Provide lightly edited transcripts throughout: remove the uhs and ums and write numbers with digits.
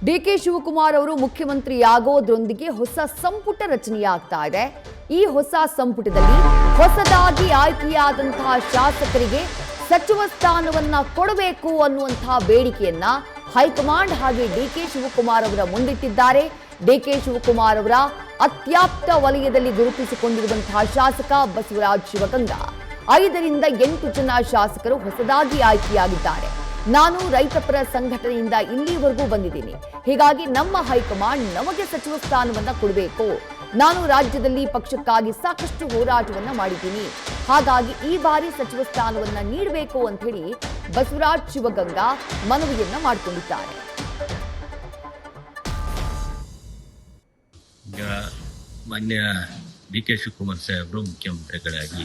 DK Shivakumar ಅವರು ಮುಖ್ಯಮಂತ್ರಿಯಾಗೋದ್ರೊಂದಿಗೆ ಹೊಸ ಸಂಪುಟ ರಚನೆಯಾಗ್ತಾ ಇದೆ. ಈ ಹೊಸ ಸಂಪುಟದಲ್ಲಿ ಹೊಸದಾಗಿ ಆಯ್ಕೆಯಾದಂತಹ ಶಾಸಕರಿಗೆ ಸಚಿವ ಸ್ಥಾನವನ್ನ ಕೊಡಬೇಕು ಅನ್ನುವಂತಹ ಬೇಡಿಕೆಯನ್ನ ಹೈಕಮಾಂಡ್ ಹಾಗೆ ಡಿಕೆ ಶಿವಕುಮಾರ್ ಅವರ ಮುಂದಿಟ್ಟಿದ್ದಾರೆ. ಡಿಕೆ ಶಿವಕುಮಾರ್ ಅವರ ಅತ್ಯಾಪ್ತ ವಲಯದಲ್ಲಿ ಗುರುತಿಸಿಕೊಂಡಿರುವಂತಹ ಶಾಸಕ ಬಸವರಾಜ ಶಿವಗಂಗಾ 5 ರಿಂದ 8 ಜನ ಶಾಸಕರು ಹೊಸದಾಗಿ ಆಯ್ಕೆಯಾಗಿದ್ದಾರೆ. ನಾನು ರೈತಪರ ಸಂಘಟನೆಯಿಂದ ಇಲ್ಲಿವರೆಗೂ ಬಂದಿದ್ದೀನಿ, ಹೀಗಾಗಿ ನಮ್ಮ ಹೈಕಮಾಂಡ್ ನಮಗೆ ಸಚಿವ ಸ್ಥಾನವನ್ನ ಕೊಡಬೇಕು. ನಾನು ರಾಜ್ಯದಲ್ಲಿ ಪಕ್ಷಕ್ಕಾಗಿ ಸಾಕಷ್ಟು ಹೋರಾಟವನ್ನ ಮಾಡಿದ್ದೀನಿ, ಹಾಗಾಗಿ ಈ ಬಾರಿ ಸಚಿವ ಸ್ಥಾನವನ್ನ ನೀಡಬೇಕು ಅಂತ ಹೇಳಿ ಬಸವರಾಜ ಶಿವಗಂಗಾ ಮನವಿಯನ್ನ ಮಾಡಿಕೊಂಡಿದ್ದಾರೆ. ಮಾನ್ಯ ಡಿ.ಕೆ. ಶಿವಕುಮಾರ್ ಸಾಹೇಬರು ಮುಖ್ಯಮಂತ್ರಿಗಳಾಗಿ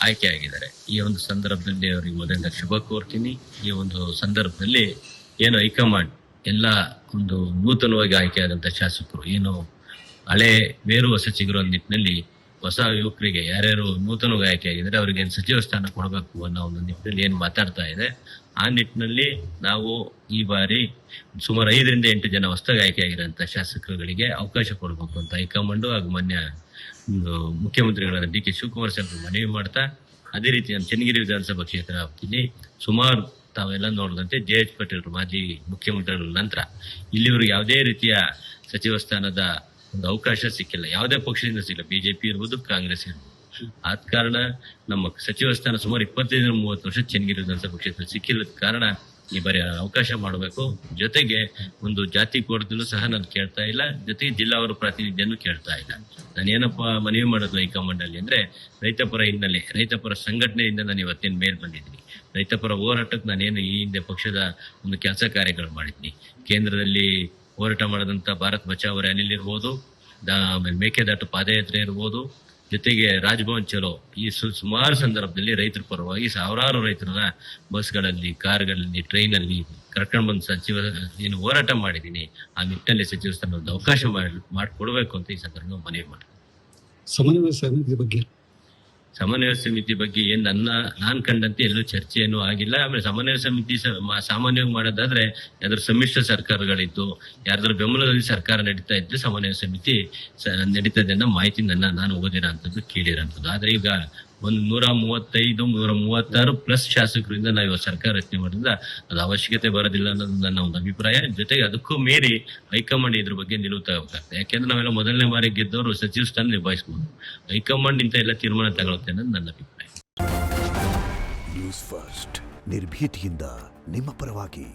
ಆಯ್ಕೆಯಾಗಿದ್ದಾರೆ. ಈ ಒಂದು ಸಂದರ್ಭದಲ್ಲಿ ಅವರಿಗೆ ಮೊದಲಿಂದ ಶುಭ ಕೋರ್ತೀನಿ. ಈ ಒಂದು ಸಂದರ್ಭದಲ್ಲಿ ಏನು ಹೈಕಮಾಂಡ್ ಎಲ್ಲ ಒಂದು ನೂತನವಾಗಿ ಆಯ್ಕೆಯಾದಂಥ ಶಾಸಕರು ಏನು ಹಳೆ ಬೇರು ಹೊಸ ಚಿಗುರು ನಿಟ್ಟಿನಲ್ಲಿ ಹೊಸ ಯುವಕರಿಗೆ ಯಾರ್ಯಾರು ನೂತನವಾಗಿ ಆಯ್ಕೆಯಾಗಿದ್ದಾರೆ ಅವರಿಗೆ ಸಚಿವ ಸ್ಥಾನ ಕೊಡಬೇಕು ಅನ್ನೋ ಒಂದು ನಿಟ್ಟಿನಲ್ಲಿ ಏನು ಮಾತಾಡ್ತಾ ಇದೆ. ಆ ನಿಟ್ಟಿನಲ್ಲಿ ನಾವು ಈ ಬಾರಿ ಸುಮಾರು 5 ರಿಂದ 8 ಜನ ಹೊಸದಾಗಿ ಆಯ್ಕೆಯಾಗಿರೋಂಥ ಶಾಸಕರುಗಳಿಗೆ ಅವಕಾಶ ಕೊಡಬೇಕು ಅಂತ ಹೈಕಮಾಂಡ್ ಹಾಗೂ ಮಾನ್ಯ ಮುಖ್ಯಮಂತ್ರಿಗಳಾದ ಡಿ.ಕೆ. ಶಿವಕುಮಾರ್ ಸಾಹೇಬರು ಮನವಿ ಮಾಡ್ತಾ, ಅದೇ ರೀತಿ ನಾನು ಚನ್ನಗಿರಿ ವಿಧಾನಸಭಾ ಕ್ಷೇತ್ರ ವ್ಯಾಪ್ತಿಯಲ್ಲಿ ಸುಮಾರು ತಾವೆಲ್ಲ ನೋಡಿದಂತೆ ಜೆ.ಎಚ್. ಪಟೇಲ್ ಮಾಜಿ ಮುಖ್ಯಮಂತ್ರಿಗಳ ನಂತರ ಇಲ್ಲಿವರೆಗೆ ಯಾವುದೇ ರೀತಿಯ ಸಚಿವ ಸ್ಥಾನದ ಒಂದು ಅವಕಾಶ ಸಿಕ್ಕಿಲ್ಲ. ಯಾವುದೇ ಪಕ್ಷದಿಂದ ಸಿಕ್ಕಿಲ್ಲ, ಬಿಜೆಪಿ ಇರ್ಬೋದು, ಕಾಂಗ್ರೆಸ್ ಇರ್ಬೋದು. ಆದ ಕಾರಣ ನಮ್ಮ ಸಚಿವ ಸ್ಥಾನ ಸುಮಾರು 25-30 ವರ್ಷ ಚನ್ನಗಿರಿ ವಿಧಾನಸಭಾ ಕ್ಷೇತ್ರ ಸಿಕ್ಕಿಲ್ಲದ ಕಾರಣ ಈ ಬಾರಿ ಅವಕಾಶ ಮಾಡಬೇಕು. ಜೊತೆಗೆ ಒಂದು ಜಾತಿ ಕೋರ್ದಲ್ಲೂ ಸಹ ನಾನು ಕೇಳ್ತಾ ಇಲ್ಲ, ಜೊತೆಗೆ ಜಿಲ್ಲಾವರ ಪ್ರಾತಿನಿಧ್ಯನೂ ಕೇಳ್ತಾ ಇಲ್ಲ. ನಾನೇನಪ್ಪ ಮನವಿ ಮಾಡೋದು ಹೈಕಮಾಂಡ್ ಅಲ್ಲಿ ಅಂದ್ರೆ, ರೈತಪರ ಹಿನ್ನೆಲೆ, ರೈತಪರ ಸಂಘಟನೆಯಿಂದ ನಾನು ಇವತ್ತಿನ ಮೇಲೆ ಬಂದಿದ್ದೀನಿ. ರೈತಪರ ಹೋರಾಟಕ್ಕೆ ನಾನೇನು ಈ ಹಿಂದೆ ಪಕ್ಷದ ಒಂದು ಕೆಲಸ ಕಾರ್ಯಗಳು ಮಾಡಿದ್ದೀನಿ. ಕೇಂದ್ರದಲ್ಲಿ ಹೋರಾಟ ಮಾಡಿದಂಥ ಭಾರತ್ ಬಚಾವ್ ರ್ಯಾಲಿ ಇರ್ಬೋದು, ಆಮೇಲೆ ಮೇಕೆದಾಟು ಪಾದಯಾತ್ರೆ ಇರ್ಬೋದು, ಜೊತೆಗೆ ರಾಜಭವನ್ ಚಲೋ, ಈ ಸುಮಾರು ಸಂದರ್ಭದಲ್ಲಿ ರೈತರ ಪರವಾಗಿ ಸಾವಿರಾರು ರೈತರನ್ನ ಬಸ್ಗಳಲ್ಲಿ, ಕಾರ್ಗಳಲ್ಲಿ, ಟ್ರೈನಲ್ಲಿ ಕರ್ಕೊಂಡು ಬಂದು ಸಚಿವ ಏನು ಹೋರಾಟ ಮಾಡಿದ್ದೀನಿ. ಆ ನಿಟ್ಟಿನಲ್ಲಿ ಸಚಿವ ಸ್ಥಾನ ಒಂದು ಅವಕಾಶ ಮಾಡಿಕೊಡ್ಬೇಕು ಅಂತ ಈ ಸಂದರ್ಭ ಮನವಿ ಮಾಡ್ತೀನಿ. ಸಮನ್ವಯ ಸಮಿತಿ ಬಗ್ಗೆ ಏನ್ ನಾನ್ ಕಂಡಂತೆ ಎಲ್ಲೂ ಚರ್ಚೆ ಏನೂ ಆಗಿಲ್ಲ. ಆಮೇಲೆ ಸಮನ್ವಯ ಸಮಿತಿ ಸಾಮಾನ್ಯವಾಗಿ ಮಾಡೋದಾದ್ರೆ ಯಾವ್ದಾದ್ರು ಸಮ್ಮಿಶ್ರ ಸರ್ಕಾರಗಳಿದ್ದು ಯಾರ್ದಾದ್ರು ಬೆಂಬಲದಲ್ಲಿ ಸರ್ಕಾರ ನಡೀತಾ ಇದ್ರೆ ಸಮನ್ವಯ ಸಮಿತಿ ನಡೀತದೆ ಅನ್ನೋ ಮಾಹಿತಿ ನಾನು ಓದಿರೋಂಥದ್ದು, ಕೇಳಿರೋಂಥದ್ದು. ಆದ್ರೆ ಈಗ ಒಂದು 135-136 ಪ್ಲಸ್ ಶಾಸಕರಿಂದ ನಾವು ಸರ್ಕಾರ ರಚನೆ ಮಾಡಿದ್ರೆ ಅದು ಅವಶ್ಯಕತೆ ಬರೋದಿಲ್ಲ ಅನ್ನೋದು ನನ್ನ ಒಂದು ಅಭಿಪ್ರಾಯ. ಜೊತೆಗೆ ಅದಕ್ಕೂ ಮೀರಿ ಹೈಕಮಾಂಡ್ ಇದ್ರ ಬಗ್ಗೆ ನಿಲುವು ತಗೋಬೇಕಾಗ್ತದೆ. ಯಾಕೆಂದ್ರೆ ನಾವೆಲ್ಲ ಮೊದಲನೇ ಬಾರಿ ಗೆದ್ದವರು ಸಚಿವ ಸ್ಥಾನ ನಿಭಾಯಿಸಬಹುದು. ಹೈಕಮಾಂಡ್ ಇಂತ ಎಲ್ಲ ತೀರ್ಮಾನ ತಗೊಳುತ್ತೆ ಅನ್ನೋದು ನನ್ನ ಅಭಿಪ್ರಾಯ. ನ್ಯೂಸ್ ಫಸ್ಟ್, ನಿರ್ಭೀತಿಯಿಂದ ನಿಮ್ಮ ಪರವಾಗಿ.